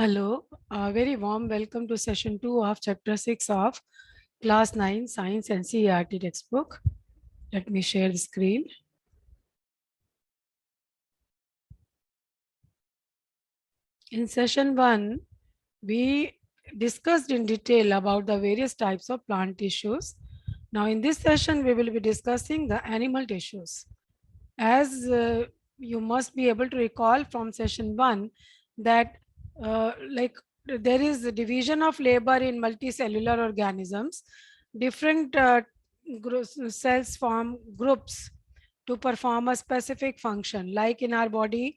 Hello, a very warm welcome to session 2 of chapter 6 of class 9 science and CERT textbook. Let me share the screen. In session 1, we discussed in detail about the various types of plant tissues. Now in this session, we will be discussing the animal tissues. As you must be able to recall from session 1 that like there is a division of labor in multicellular organisms. Different cells form groups to perform a specific function. Like in our body,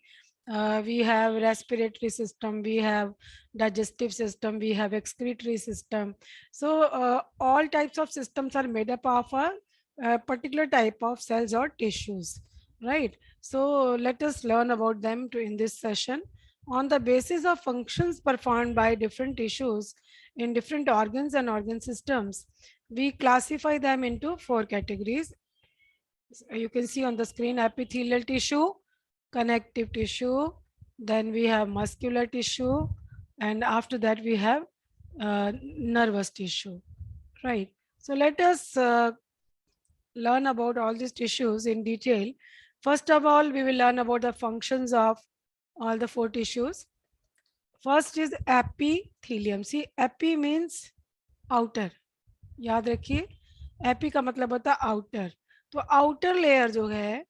we have respiratory system, we have digestive system, we have excretory system. So all types of systems are made up of a particular type of cells or tissues, right? So let us learn about them in this session. On the basis of functions performed by different tissues in different organs and organ systems, we classify them into 4 categories. You can see on the screen: epithelial tissue, connective tissue, then we have muscular tissue, and after that we have nervous tissue, right? So let us learn about all these tissues in detail. First of all, we will learn about the functions of all the 4 tissues. First is epithelium. See, epi means outer. याद रखिए, AP का मतलब होता है outer. तो outer layer जो है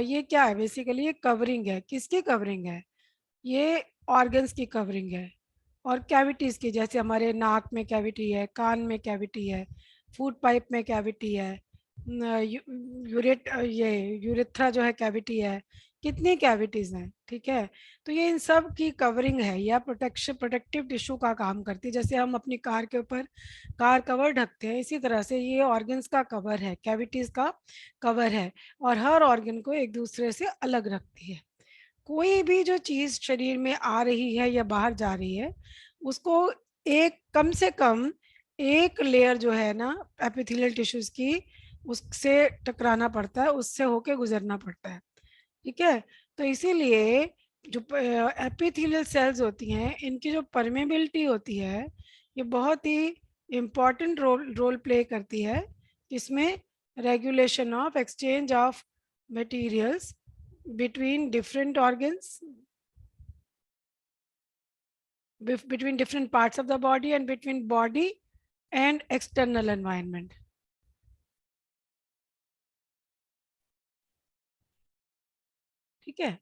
ये क्या है? बेसिकली ये कवरिंग है. किसकी कवरिंग है? ये ऑर्गन्स की कवरिंग है और कैविटीज की. जैसे हमारे नाक में कैविटी है, कान में कैविटी है, फूड पाइप में कैविटी है, ये यूरेथ्रा जो है कैविटी है. कितनी कैविटीज हैं, ठीक है? तो ये इन सब की कवरिंग है या प्रोटेक्टिव टिश्यू का काम करती है. जैसे हम अपनी कार के ऊपर कार कवर ढकते हैं, इसी तरह से ये ऑर्गन्स का कवर है, कैविटीज का कवर है, और हर ऑर्गन को एक दूसरे से अलग रखती है. कोई भी जो चीज शरीर में आ रही है या बाहर जा रही है, उसको एक कम से कम एक लेयर जो है ना एपिथेलियल टिश्यूज की, उससे टकराना पड़ता है, उससे होके गुजरना पड़ता है, ठीक है? तो इसीलिए जो एपिथेलियल सेल्स होती हैं, इनकी जो परमेबिलिटी होती है, ये बहुत ही इम्पॉर्टेंट रोल प्ले करती है. इसमें regulation of exchange of materials between different organs, between different parts of the body, and between body and external environment. ठीक है?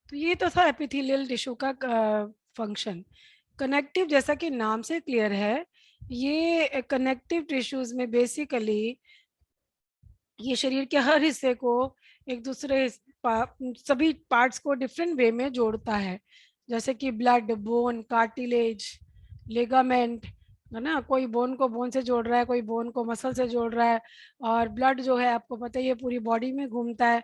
तो ये तो था एपिथेलियल टिश्यू का फंक्शन. कनेक्टिव, जैसा कि नाम से क्लियर है, ये कनेक्टिव टिश्यूज में बेसिकली ये शरीर के हर हिस्से को एक दूसरे सभी पार्ट्स को डिफरेंट वे में जोड़ता है. जैसे कि ब्लड, बोन, कार्टिलेज, लिगामेंट, है ना? कोई बोन को बोन से जोड़ रहा है, कोई बोन को मसल से जोड़ रहा है. और ब्लड जो है, आपको पता है, ये पूरी बॉडी में घूमता है,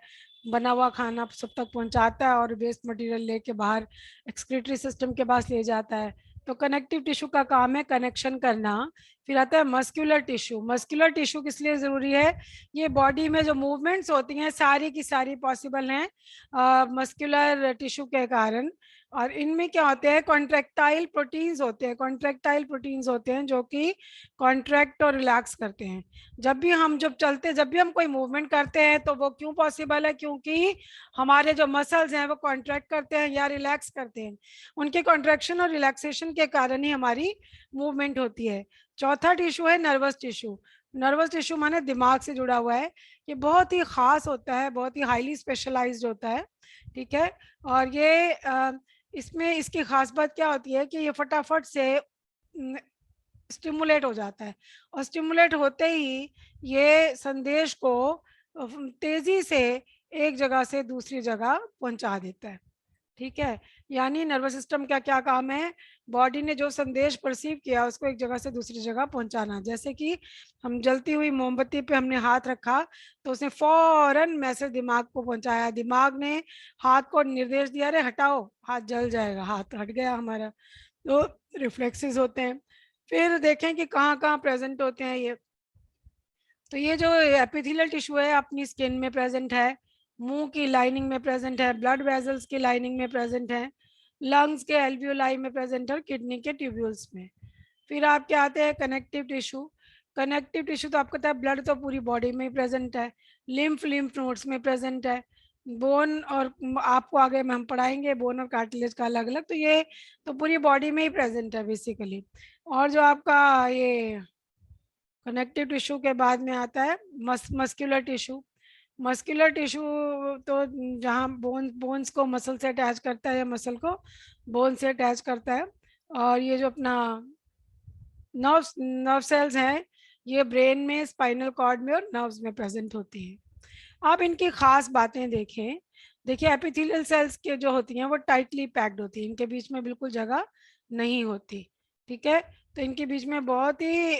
बना हुआ खाना सब तक पहुंचाता है और वेस्ट मटेरियल लेके बाहर एक्सक्रीटरी सिस्टम के पास ले जाता है. तो कनेक्टिव टिश्यू का काम है कनेक्शन करना. फिर आता है मस्कुलर टिश्यू. मस्कुलर टिश्यू किस लिए जरूरी है? ये बॉडी में जो मूवमेंट्स होती हैं सारी की सारी पॉसिबल हैं मस्कुलर टिश्यू के कारण. और इनमें क्या होते हैं? कॉन्ट्रैक्टाइल प्रोटीन्स होते हैं. कॉन्ट्रैक्टाइल प्रोटीन्स होते हैं जो कि कॉन्ट्रैक्ट और रिलैक्स करते हैं. जब भी हम कोई मूवमेंट करते हैं तो वो क्यों पॉसिबल है? क्योंकि हमारे जो मसल्स हैं वो कॉन्ट्रैक्ट करते हैं या रिलैक्स करते हैं. उनके कॉन्ट्रैक्शन और रिलैक्सेशन के कारण ही हमारी मूवमेंट होती है. चौथा टिश्यू है नर्वस टिश्यू. नर्वस टिश्यू माने दिमाग से जुड़ा हुआ है. ये बहुत ही खास होता है, बहुत ही हाईली स्पेशलाइज्ड होता है, ठीक है? और ये इसमें इसकी खास बात क्या होती है कि ये फटाफट से स्टिमुलेट हो जाता है, और स्टिमुलेट होते ही ये संदेश को तेजी से एक जगह से दूसरी जगह पहुंचा देता है, ठीक है? यानी नर्वस सिस्टम का क्या काम है? बॉडी ने जो संदेश परसीव किया उसको एक जगह से दूसरी जगह पहुंचाना. जैसे कि हम जलती हुई मोमबत्ती पे हमने हाथ रखा तो उसने फौरन मैसेज दिमाग को पहुंचाया. दिमाग ने हाथ को निर्देश दिया, अरे हटाओ, हाथ जल जाएगा. हाथ हट गया हमारा. तो रिफ्लेक्सेस होते हैं. फिर देखें कि कहाँ कहाँ प्रेजेंट होते हैं ये. तो ये जो एपिथेलियल टिश्यू है अपनी स्किन में प्रेजेंट है, मुंह की लाइनिंग में प्रेजेंट है, ब्लड वेजल्स की लाइनिंग में प्रेजेंट है, लंग्स के एल्वियोलाई में प्रेजेंट है, किडनी के ट्यूब्यूल्स में। फिर आपके आते हैं कनेक्टिव टिश्यू। कनेक्टिव टिश्यू तो आपको पता है ब्लड तो पूरी बॉडी में ही प्रेजेंट है, लिम्फ नोड्स में प्रेजेंट है, बोन और आपको आगे में हम पढ़ाएंगे बोन और कार्टिलेज का अलग अलग, तो ये तो पूरी बॉडी में ही प्रेजेंट है बेसिकली। और जो आपका ये कनेक्टिव टिश्यू के बाद में आता है मस्कुलर टिश्यू। मस्कुलर टिश्यू तो जहाँ बोन्स को मसल से अटैच करता है या मसल को बोन से अटैच करता है। और ये जो अपना नर्व सेल्स हैं ये ब्रेन में, स्पाइनल कॉर्ड में और नर्व्स में प्रेजेंट होती हैं। आप इनकी खास बातें देखें। देखिए एपिथेलियल सेल्स के जो होती हैं वो टाइटली पैक्ड होती हैं, इनके बीच में बिल्कुल जगह नहीं होती। ठीक है, तो इनके बीच में बहुत ही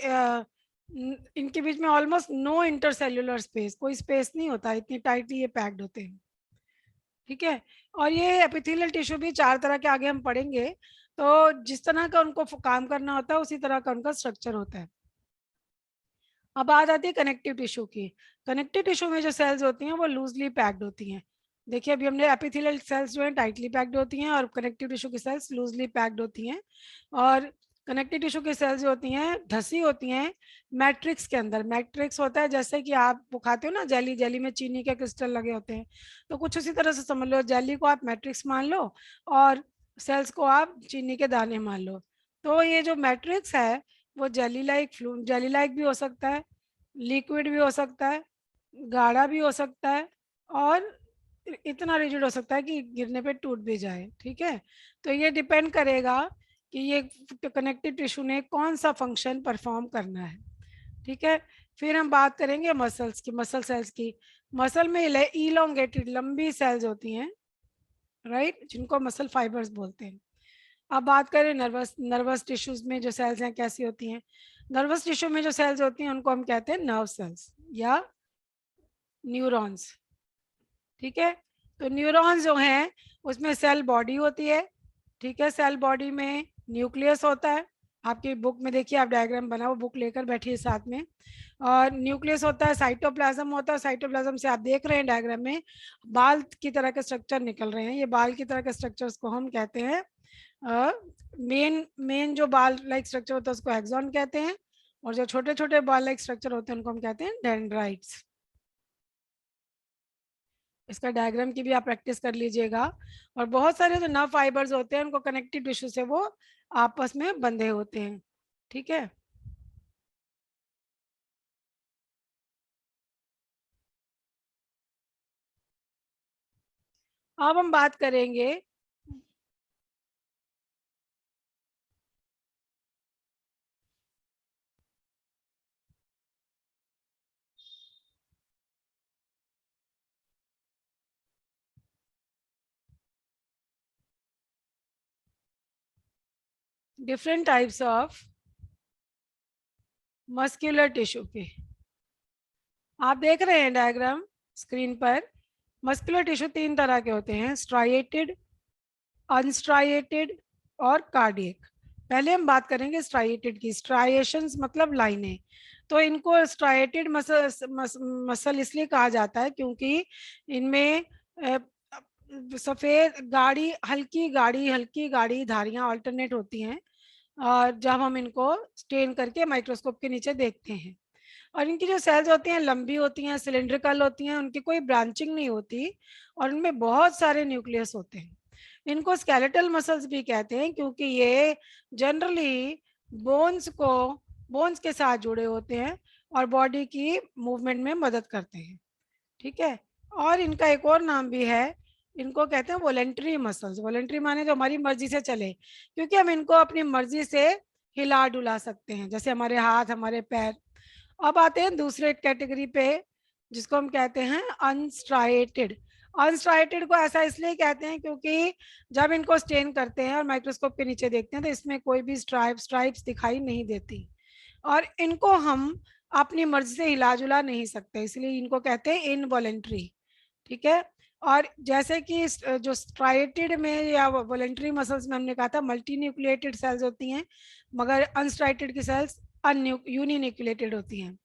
इनके बीच में ऑलमोस्ट नो इंटरसेल्युलर स्पेस, कोई स्पेस नहीं होता, इतनी टाइटली ये पैक्ड होते हैं। ठीक है, और ये एपिथेलियल टिश्यू भी चार तरह के आगे हम पढ़ेंगे, तो जिस तरह का उनको काम करना होता है उसी तरह का उनका स्ट्रक्चर होता है। अब बात आती है कनेक्टिव टिश्यू की। कनेक्टिव टिश्यू में जो सेल्स होती हैं वो लूजली पैक्ड होती हैं। देखिए अभी हमने एपिथेलियल सेल्स जो है टाइटली पैक्ड होती हैं और कनेक्टिव टिश्यू की सेल्स लूजली पैक्ड होती हैं। और कनेक्टिव टिश्यू की सेल्स जो होती हैं धसी होती हैं मैट्रिक्स के अंदर। मैट्रिक्स होता है जैसे कि आप वो खाते हो ना जेली, जेली में चीनी के क्रिस्टल लगे होते हैं, तो कुछ उसी तरह से समझ लो, जेली को आप मैट्रिक्स मान लो और सेल्स को आप चीनी के दाने मान लो। तो ये जो मैट्रिक्स है वो जेली लाइक भी हो सकता है, लिक्विड भी हो सकता है, गाढ़ा भी हो सकता है, और इतना रिजिड हो सकता है कि गिरने पे टूट भी जाए। ठीक है, तो ये डिपेंड करेगा कि ये कनेक्टिव टिश्यू ने कौन सा फंक्शन परफॉर्म करना है। ठीक है, फिर हम बात करेंगे मसल्स की, मसल सेल्स की। मसल में इलोंगेटेड लंबी सेल्स होती हैं, राइट, जिनको मसल फाइबर्स बोलते हैं। अब बात करें नर्वस नर्वस टिश्यूज में जो सेल्स हैं कैसी होती हैं। नर्वस टिश्यू में जो सेल्स होती हैं उनको हम कहते हैं नर्व सेल्स या न्यूरॉन्स। ठीक है, तो न्यूरॉन्स जो हैं उसमें सेल बॉडी होती है। ठीक है, सेल बॉडी में न्यूक्लियस होता है। आपकी बुक में देखिए, आप डायग्राम बनाओ, बुक लेकर बैठिए साथ में। और न्यूक्लियस होता है, साइटोप्लाज्म होता है, साइटोप्लाज्म से आप देख रहे हैं डायग्राम में बाल की तरह के स्ट्रक्चर निकल रहे हैं, ये बाल की तरह के स्ट्रक्चर्स को हम कहते हैं मेन मेन जो बाल लाइक स्ट्रक्चर होता है उसको एक्सॉन कहते हैं, और जो छोटे छोटे बाल लाइक स्ट्रक्चर होते हैं उनको हम कहते हैं डेंड्राइट्स। इसका डायग्राम की भी आप प्रैक्टिस कर लीजिएगा। और बहुत सारे जो नर्व फाइबर्स होते हैं उनको कनेक्टिव टिश्यू से वो आपस में बंधे होते हैं। ठीक है, अब हम बात करेंगे different types of muscular tissue के। आप देख रहे हैं डायग्राम स्क्रीन पर। मस्कुलर टिश्यू तीन तरह के होते हैं, स्ट्राइएटेड, अनस्ट्राइएटेड और कार्डियक। पहले हम बात करेंगे स्ट्राइएटेड की। स्ट्राइएशंस मतलब लाइनें। तो इनको स्ट्राइएटेड मसल इसलिए कहा जाता है क्योंकि इनमें सफेद हल्की गाढ़ी धारियां अल्टरनेट होती हैं, और जब हम इनको स्टेन करके माइक्रोस्कोप के नीचे देखते हैं। और इनकी जो सेल्स होती हैं लंबी होती हैं, सिलेंड्रिकल होती हैं, उनकी कोई ब्रांचिंग नहीं होती, और उनमें बहुत सारे न्यूक्लियस होते हैं। इनको स्केलेटल मसल्स भी कहते हैं क्योंकि ये जनरली बोन्स को बोन्स के साथ जुड़े होते हैं और बॉडी की मूवमेंट में मदद करते हैं। ठीक है, और इनका एक और नाम भी है, इनको कहते हैं वॉलेंट्री मसल्स। वॉलेंट्री माने जो हमारी मर्जी से चले, क्योंकि हम इनको अपनी मर्जी से हिला डुला सकते हैं, जैसे हमारे हाथ, हमारे पैर। अब आते हैं दूसरे कैटेगरी पे जिसको हम कहते हैं अनस्ट्राइएटेड। अनस्ट्राइएटेड को ऐसा इसलिए कहते हैं क्योंकि जब इनको स्टेन करते हैं और माइक्रोस्कोप के नीचे देखते हैं तो इसमें कोई भी स्ट्राइप्स दिखाई नहीं देती, और इनको हम अपनी मर्जी से हिला जुला नहीं सकते, इसलिए इनको कहते हैं इनवॉलेंट्री। ठीक है, और जैसे कि जो स्ट्राइएटेड में या वॉलेंट्री मसल्स में हमने कहा था मल्टी न्यूक्लिएटेड सेल्स होती हैं, मगर अनस्ट्राइएटेड की सेल्स यूनिन्यूक्लिएटेड होती हैं।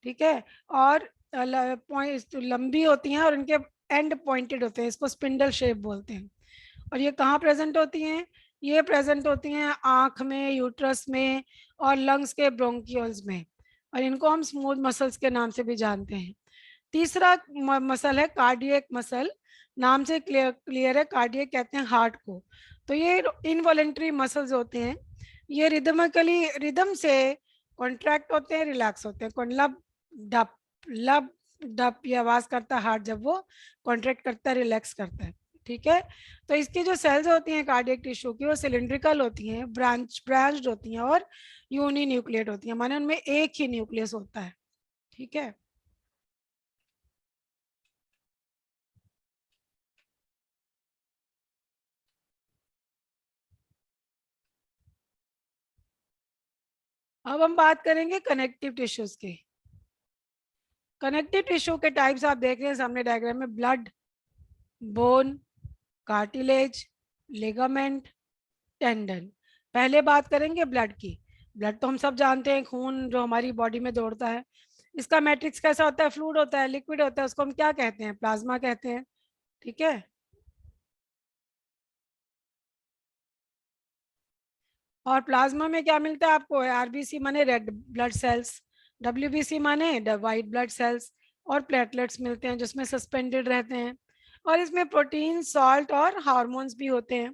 ठीक है, और पॉइंट लंबी होती हैं और इनके एंड पॉइंटेड होते हैं, इसको स्पिंडल शेप बोलते हैं। और ये कहाँ प्रेजेंट होती हैं? ये प्रेजेंट होती हैं आँख में, यूट्रस में और लंग्स के ब्रोंकियोल्स में, और इनको हम स्मूथ मसल्स के नाम से भी जानते हैं। तीसरा मसल है कार्डियक मसल, नाम से क्लियर है, कार्डियक कहते हैं हार्ट को। तो ये इनवॉलेंट्री मसल्स होते हैं, ये रिदमिकली रिदम से कॉन्ट्रैक्ट होते हैं, रिलैक्स होते हैं। लब डप, लब डप, ये आवाज करता है हार्ट जब वो कॉन्ट्रैक्ट करता है, रिलैक्स करता है। ठीक है, तो इसकी जो सेल्स होती हैं कार्डियक टिश्यू की, वो सिलिंड्रिकल होती हैं, ब्रांच्ड होती हैं और यूनी न्यूक्लिएट होती हैं, माने उनमें एक ही न्यूक्लियस होता है। ठीक है, अब हम बात करेंगे कनेक्टिव टिश्यूज की। कनेक्टिव टिश्यू के टाइप्स आप देख रहे हैं सामने डायग्राम में, blood, bone, cartilage, ligament, tendon. पहले बात करेंगे ब्लड की। ब्लड तो हम सब जानते हैं, खून जो हमारी बॉडी में दौड़ता है। इसका मैट्रिक्स कैसा होता है? फ्लूइड होता है, लिक्विड होता है, उसको हम क्या कहते हैं? प्लाज्मा कहते हैं। ठीक है, और प्लाज्मा में क्या मिलता है आपको? आरबीसी माने रेड ब्लड सेल्स, डब्ल्यूबीसी माने वाइट ब्लड सेल्स, और प्लेटलेट्स मिलते हैं जिसमें सस्पेंडेड रहते हैं, और इसमें प्रोटीन, सॉल्ट और हार्मोन्स भी होते हैं।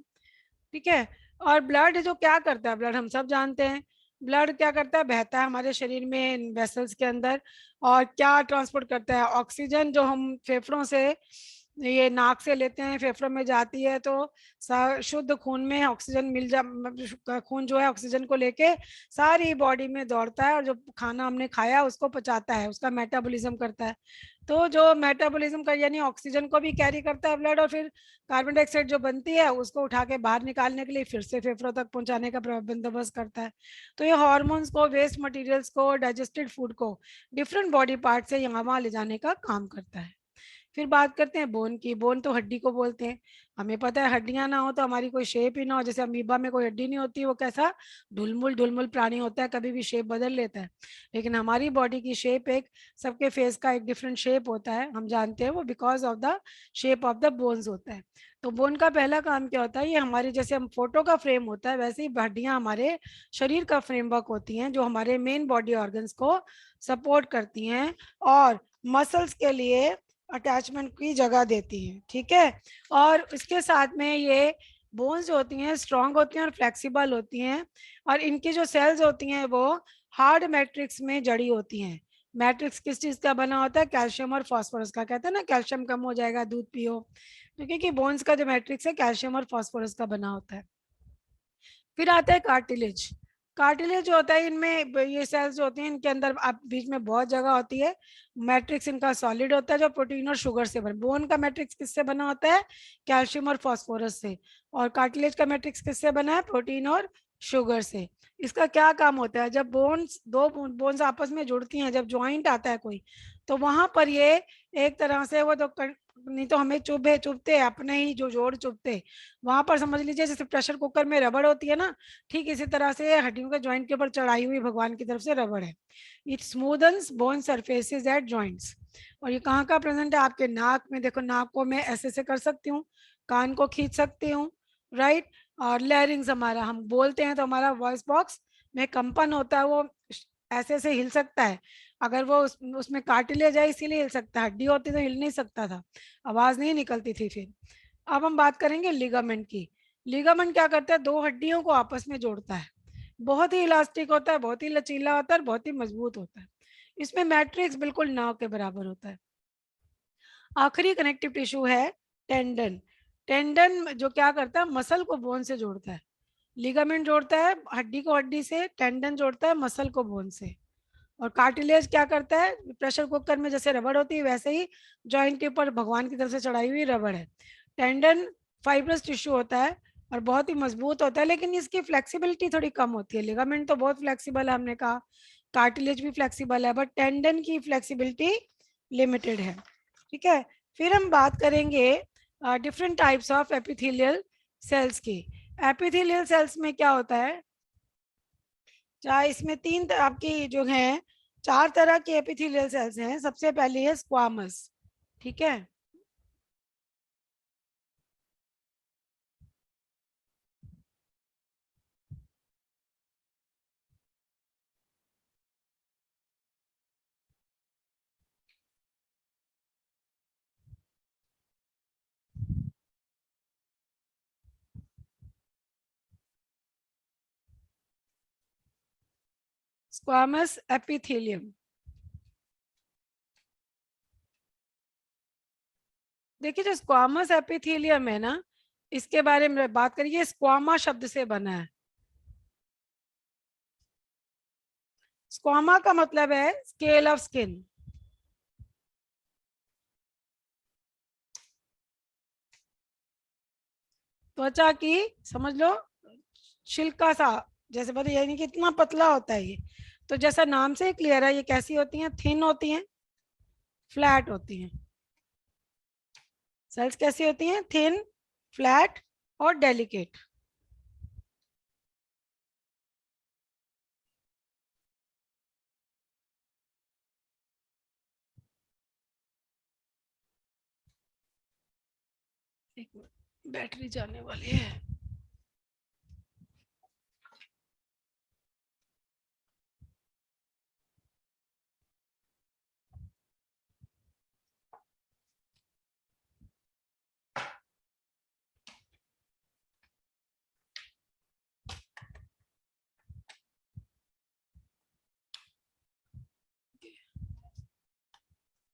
ठीक है, और ब्लड जो क्या करता है? ब्लड हम सब जानते हैं, ब्लड क्या करता है? बहता है हमारे शरीर में वेसल्स के अंदर, और क्या ट्रांसपोर्ट करता है? ऑक्सीजन जो हम फेफड़ों से, ये नाक से लेते हैं, फेफड़ों में जाती है, तो शुद्ध खून में ऑक्सीजन खून जो है ऑक्सीजन को लेके सारी बॉडी में दौड़ता है, और जो खाना हमने खाया उसको पचाता है, उसका मेटाबॉलिज्म करता है। तो जो मेटाबॉलिज्म का यानी ऑक्सीजन को भी कैरी करता है ब्लड, और फिर कार्बन डाइऑक्साइड जो बनती है उसको उठा के बाहर निकालने के लिए फिर से फेफड़ों तक पहुंचाने का बंदोबस्त करता है। तो ये हार्मोन्स को, वेस्ट मटेरियल्स को, डाइजेस्टेड फूड को डिफरेंट बॉडी पार्ट से यहाँ वहाँ ले जाने का काम करता है। फिर बात करते हैं बोन की। बोन तो हड्डी को बोलते हैं। हमें पता है हड्डियां ना हो तो हमारी कोई शेप ही ना हो, जैसे अमीबा में कोई हड्डी नहीं होती, वो कैसा ढुलमुल ढुलमुल प्राणी होता है, कभी भी शेप बदल लेता है। लेकिन हमारी बॉडी की शेप एक, सबके फेस का एक डिफरेंट शेप होता है, हम जानते हैं वो because of the shape of the bones होता है। तो बोन का पहला काम क्या होता है? ये हमारे जैसे हम फोटो का फ्रेम होता है, वैसे ही हड्डियां हमारे शरीर का फ्रेमवर्क होती हैं, जो हमारे मेन बॉडी ऑर्गन्स को सपोर्ट करती हैं और मसल्स के लिए अटैचमेंट की जगह देती है। ठीक है, और इसके साथ में ये बोन्स जो होती हैं स्ट्रांग होती हैं और फ्लेक्सिबल होती हैं, और इनकी जो सेल्स होती हैं वो हार्ड मैट्रिक्स में जड़ी होती हैं। मैट्रिक्स किस चीज का बना होता है? कैल्शियम और फास्फोरस का। कहते हैं ना कैल्शियम कम हो जाएगा दूध पियो, तो क्योंकि बोन्स का जो मैट्रिक्स है कैल्शियम और फास्फोरस का बना होता है। फिर आता है कार्टिलेज। कार्टिलेज जो होता है, इनमें ये सेल्स जो होती हैं इनके अंदर आप बीच में बहुत जगह होती है। मैट्रिक्स इनका सॉलिड होता है जो प्रोटीन और शुगर से बना। बोन का मैट्रिक्स किससे बना होता है? कैल्शियम और फास्फोरस से। और कार्टिलेज का मैट्रिक्स किससे बना है? प्रोटीन और शुगर से। इसका क्या काम होता है? जब बोन्स, दो बोन्स आपस में जुड़ती हैं, जब ज्वाइंट आता है कोई, तो वहां पर ये एक तरह से वो तो नहीं तो हमें चुभते अपने ही जो जोड़ चुभते, वहां पर समझ लीजिए जैसे प्रेशर कुकर में रबड़ होती है ना, ठीक इसी तरह से हड्डियों के जॉइंट के ऊपर चढ़ाई हुई भगवान की तरफ से रबड़ है। It smoothens bone surfaces at joints. और ये कहाँ का प्रेजेंट है? आपके नाक में। देखो नाक को मैं ऐसे से कर सकती हूँ, कान को खींच सकती हूँ, राइट। और लैरिंग्स, हमारा हम बोलते हैं तो हमारा वॉइस बॉक्स में कंपन होता है, वो ऐसे ऐसे हिल सकता है। अगर वो उसमें कार्टिलेज है इसीलिए हिल सकता है, हड्डी होती तो हिल नहीं सकता था, आवाज नहीं निकलती थी। फिर अब हम बात करेंगे लिगामेंट की। लिगामेंट क्या करता है? दो हड्डियों को आपस में जोड़ता है, बहुत ही इलास्टिक होता है, बहुत ही लचीला होता है और बहुत ही मजबूत होता है। इसमें मैट्रिक्स बिल्कुल नाव के बराबर होता है। आखिरी कनेक्टिव टिश्यू है टेंडन। टेंडन जो क्या करता है? मसल को बोन से जोड़ता है। लिगामेंट जोड़ता है हड्डी को हड्डी से, टेंडन जोड़ता है मसल को बोन से। और कार्टिलेज क्या करता है? प्रेशर कुकर में जैसे रबड़ होती है वैसे ही जॉइंट के ऊपर भगवान की तरफ से चढ़ाई हुई रबड़ है। टेंडन फाइब्रस टिश्यू होता है और बहुत ही मजबूत होता है, लेकिन इसकी फ्लेक्सिबिलिटी थोड़ी कम होती है। लिगामेंट तो बहुत फ्लेक्सिबल है हमने कहा, कार्टिलेज भी फ्लेक्सिबल है, बट टेंडन की फ्लेक्सिबिलिटी लिमिटेड है। ठीक है, फिर हम बात करेंगे different types of epithelial sales की। एपिथेलियल सेल्स में क्या होता है? चाहे इसमें आपकी जो है, चार तरह की एपिथेलियल सेल्स हैं। सबसे पहली है स्क्वामस। ठीक है, स्क्वामस एपिथेलियम। देखिए जो स्क्वामस एपिथेलियम है ना, इसके बारे में बात करिए, स्क्वामा शब्द से बना है। स्क्वामा का मतलब है स्केल ऑफ स्किन। त्वचा की, समझ लो छिलका सा, जैसे बता, यानी कि इतना पतला होता है ये। तो जैसा नाम से क्लियर है, ये कैसी होती हैं? थिन होती हैं, फ्लैट होती हैं। सेल्स कैसी होती हैं? थिन, फ्लैट और डेलिकेट। एक मिनट, बैटरी जाने वाली है।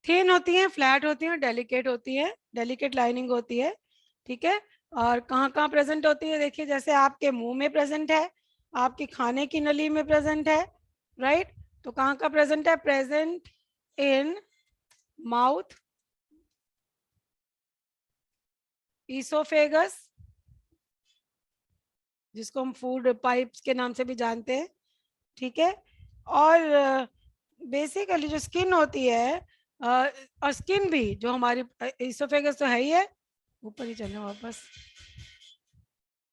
थिन होती हैं, फ्लैट होती हैं, डेलिकेट होती है, डेलिकेट लाइनिंग होती है। ठीक है। और कहाँ कहाँ प्रेजेंट होती है? देखिए जैसे आपके मुंह में प्रेजेंट है, आपकी खाने की नली में प्रेजेंट है, राइट। तो कहाँ का प्रेजेंट है? प्रेजेंट इन माउथ, ईसोफेगस, जिसको हम फूड पाइप्स के नाम से भी जानते हैं। ठीक है। और बेसिकली जो स्किन होती है, और स्किन भी जो हमारी, ईसोफेगस तो है ही है, ऊपर ही चले वापस।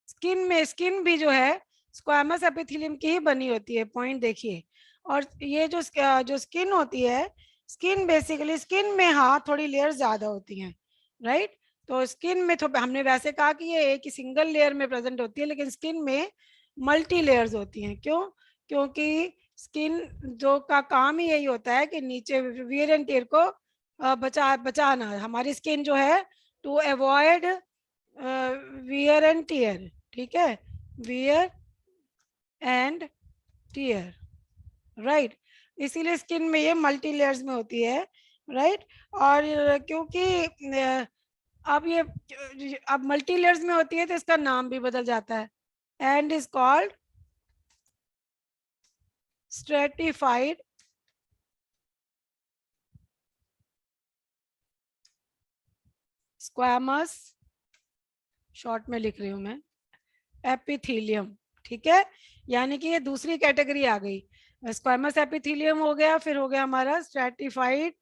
स्किन भी जो है स्क्वामस एपिथेलियम की ही बनी होती है, पॉइंट देखिए। और ये जो स्किन होती है, स्किन बेसिकली, स्किन में हाँ थोड़ी लेयर ज्यादा होती हैं, राइट। तो स्किन में तो हमने वैसे कहा कि ये एक ही सिंगल लेयर में प्रेजेंट होती है, लेकिन स्किन में मल्टी लेयर्स होती हैं। क्यों? क्योंकि स्किन जो का काम ही यही होता है कि नीचे वियर एंड टियर को बचाना। हमारी स्किन जो है to avoid wear and tear, ठीक है, वियर एंड टियर, राइट। इसीलिए स्किन में ये मल्टी लेयर्स में होती है, राइट। और क्योंकि अब ये अब मल्टी लेयर्स में होती है तो इसका नाम भी बदल जाता है, and is called stratified squamous, short में लिख रही हूं मैं, एपिथेलियम। ठीक है। यानी कि ये दूसरी कैटेगरी आ गई। स्क्वामस एपिथेलियम हो गया, फिर हो गया हमारा स्ट्रेटिफाइड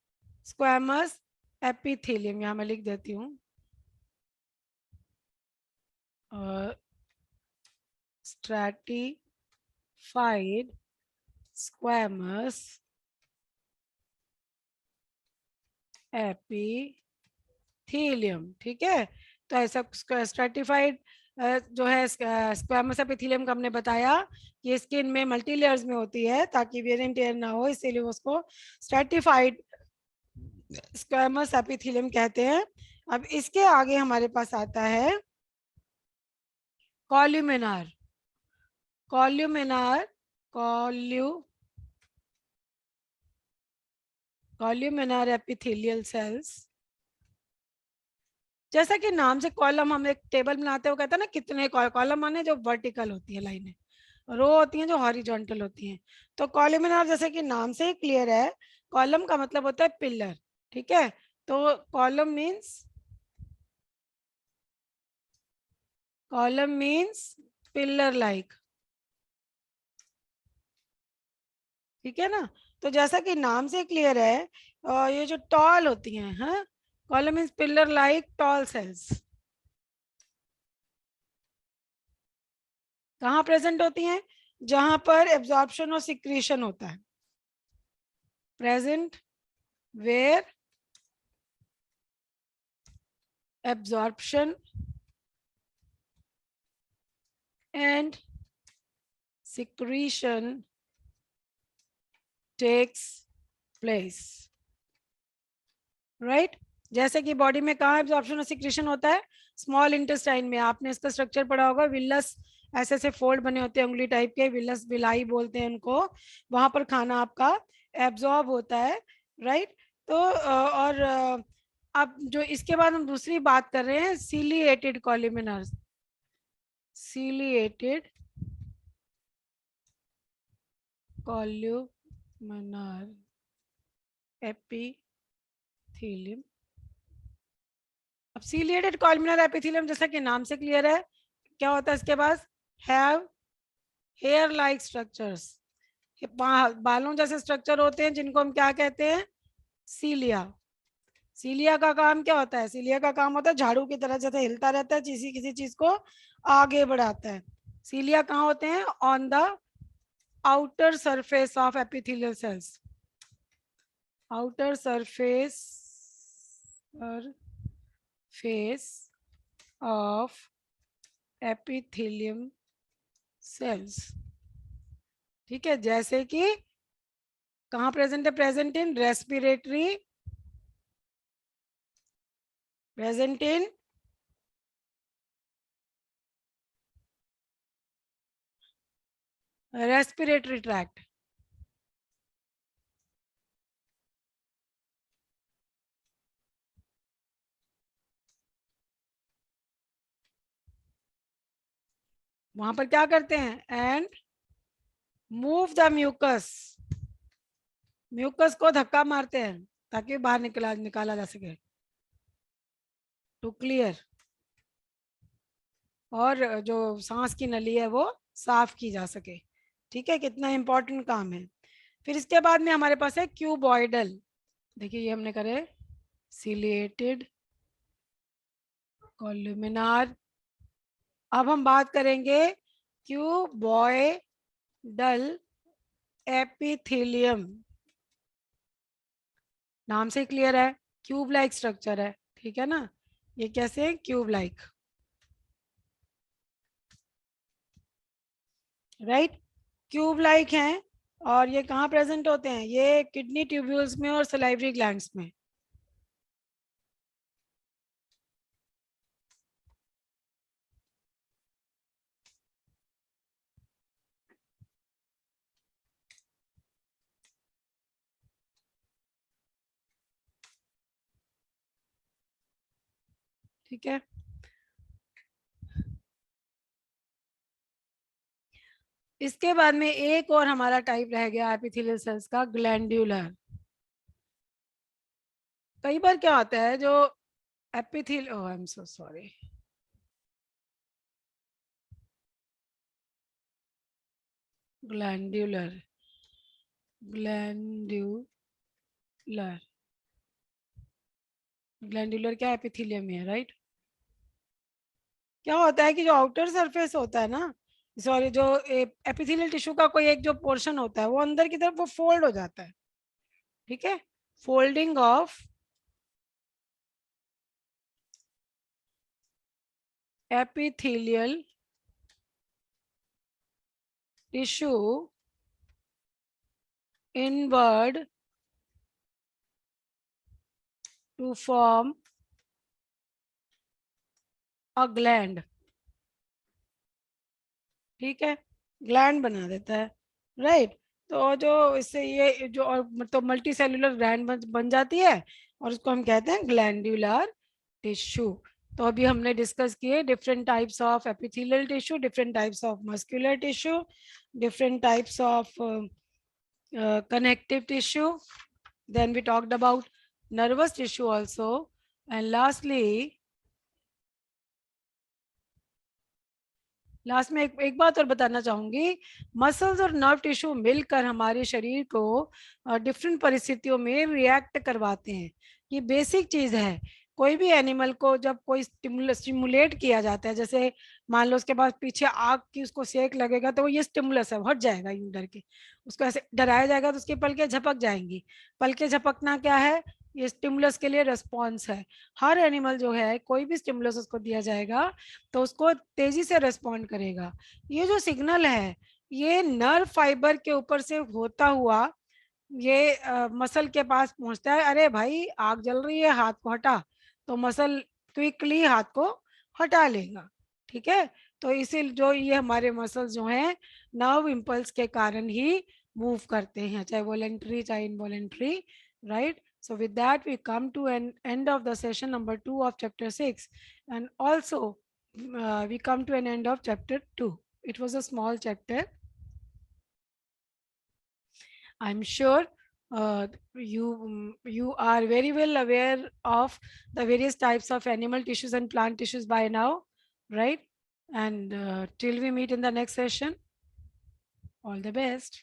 स्क्वामस एपिथेलियम। यहाँ मैं लिख देती हूँ, स्ट्रेटिफाइड स्क्वामस एपिथेलियम। ठीक है। तो ऐसा स्ट्रेटिफाइड जो है स्क्वामस एपिथेलियम का हमने बताया कि स्किन में मल्टी लेयर्स में होती है ताकि वेयर एंड टियर ना हो, इसीलिए उसको स्ट्रेटिफाइड स्क्वामस एपिथेलियम कहते हैं। अब इसके आगे हमारे पास आता है कॉल्यूमिनार। कॉल्यूमिनार, कॉल्यूमिनार एपिथेलियल सेल्स। जैसा कि नाम से कॉलम, हम एक टेबल बनाते हैं, वो कहते हैं ना कितने कॉलम माने जो वर्टिकल होती है लाइनें, रो होती हैं जो हॉरिजॉन्टल होती हैं। तो कॉलमिनार जैसे कि नाम से ही क्लियर है, कॉलम का मतलब होता है पिलर। ठीक है। तो कॉलम मीन्स पिलर लाइक। ठीक है ना। तो जैसा कि नाम से क्लियर है, ये जो टॉल होती हैं, हाँ, column means pillar like tall cells. कहाँ प्रेजेंट होती हैं? जहां पर एब्जॉर्प्शन और सिक्रीशन होता है। Present where absorption and secretion takes place, right। जैसे कि बॉडी में कहाँ एब्जॉर्प्शन और सिक्रेशन होता है? स्मॉल इंटेस्टाइन में। आपने इसका स्ट्रक्चर पढ़ा होगा, विलस ऐसे ऐसे फोल्ड बने होते हैं उंगली टाइप के, विलस विलाई बोलते हैं उनको, वहां पर खाना आपका एब्जॉर्ब होता है, राइट। तो और अब जो इसके बाद हम दूसरी बात कर रहे हैं, ciliated columnar, ciliated columnar epithelium. अब सीलिएटेड कॉल्यूमिनर एपिथेलियम जैसा कि नाम से क्लियर है, क्या होता है इसके पास, हैव हेयर लाइक स्ट्रक्चर्स, बालों जैसे स्ट्रक्चर होते हैं जिनको हम क्या कहते हैं, सीलिया। सीलिया का काम क्या होता है, सीलिया का काम होता है झाड़ू की तरह जैसे हिलता रहता है, किसी किसी चीज को आगे बढ़ाता है। सीलिया कहाँ होते हैं, on the outer surface of epithelial cells, outer surface face of epithelium cells. ठीक है, जैसे कि कहाँ प्रेजेंट है, present in respiratory, present in respiratory tract. वहां पर क्या करते हैं, and move the mucus, mucus को धक्का मारते हैं ताकि बाहर निकाला जा सके, टू क्लियर, और जो सांस की नली है वो साफ की जा सके। ठीक है, कितना इंपॉर्टेंट काम है। फिर इसके बाद में हमारे पास है क्यूबॉइडल, देखिए ये हमने करे सिलिएटेड कॉल्यूमिनार। अब हम बात करेंगे क्यूबॉइडल एपिथेलियम, नाम से क्लियर है, क्यूब लाइक स्ट्रक्चर है, ठीक है ना, ये कैसे cube like, right, cube like हैं। और ये कहाँ प्रेजेंट होते हैं, ये किडनी ट्यूब्यूल्स में और सलाइवरी ग्लैंड्स में। ठीक है, इसके बाद में एक और हमारा टाइप रह गया एपिथेलियल सेल्स का, ग्लैंड्यूलर। कई बार क्या होता है जो एपिथेल, oh I am so sorry, glandular, glandular, glandular क्या एपिथेलियम है, राइट। क्या होता है कि जो आउटर सरफेस होता है ना, सॉरी, जो एपिथेलियल टिश्यू का कोई एक जो पोर्शन होता है वो अंदर की तरफ वो फोल्ड हो जाता है, ठीक है, folding of epithelial tissue inward to form a gland, ठीक है, ग्लैंड बना देता है, राइट। तो जो इससे ये जो और तो मल्टी सेलुलर ग्लैंड बन जाती है, और उसको हम कहते हैं ग्लैंड्यूलर टिश्यू। तो अभी हमने डिस्कस किए different types of epithelial tissue, different types of muscular tissue, different types of connective tissue. Then we talked about nervous tissue also. And last में एक बात और बताना चाहूंगी, मसल्स और नर्व टिश्यू मिलकर हमारे शरीर को डिफरेंट परिस्थितियों में रिएक्ट करवाते हैं। ये बेसिक चीज है। कोई भी एनिमल को जब कोई स्टिमुलेट किया जाता है, जैसे मान लो उसके पास पीछे आग की उसको सेक लगेगा, तो वो ये स्टिमुलस है, वो हट जाएगा यूं डर के, उसको ऐसे डराया जाएगा तो उसकी पलकें झपक जाएंगी। पलकें झपकना क्या है, ये स्टिमुलस के लिए रिस्पॉन्स है। हर एनिमल जो है, कोई भी स्टिमुलस उसको दिया जाएगा तो उसको तेजी से रेस्पॉन्ड करेगा। ये जो सिग्नल है, ये नर्व फाइबर के ऊपर से होता हुआ ये मसल के पास पहुंचता है, अरे भाई आग जल रही है, हाथ को हटा, तो मसल क्विकली हाथ को हटा लेगा, ठीक है। तो इसे जो ये हमारे मसल्स जो हैं नर्व इम्पल्स के कारण ही मूव करते हैं, चाहे वॉलेंट्री चाहे involuntary, right? So with that, we come to an end of the session number 2 of chapter 6, and also we come to an end of chapter 2. It was a small chapter. I'm sure you are very well aware of the various types of animal tissues and plant tissues by now, right? And till we meet in the next session, all the best.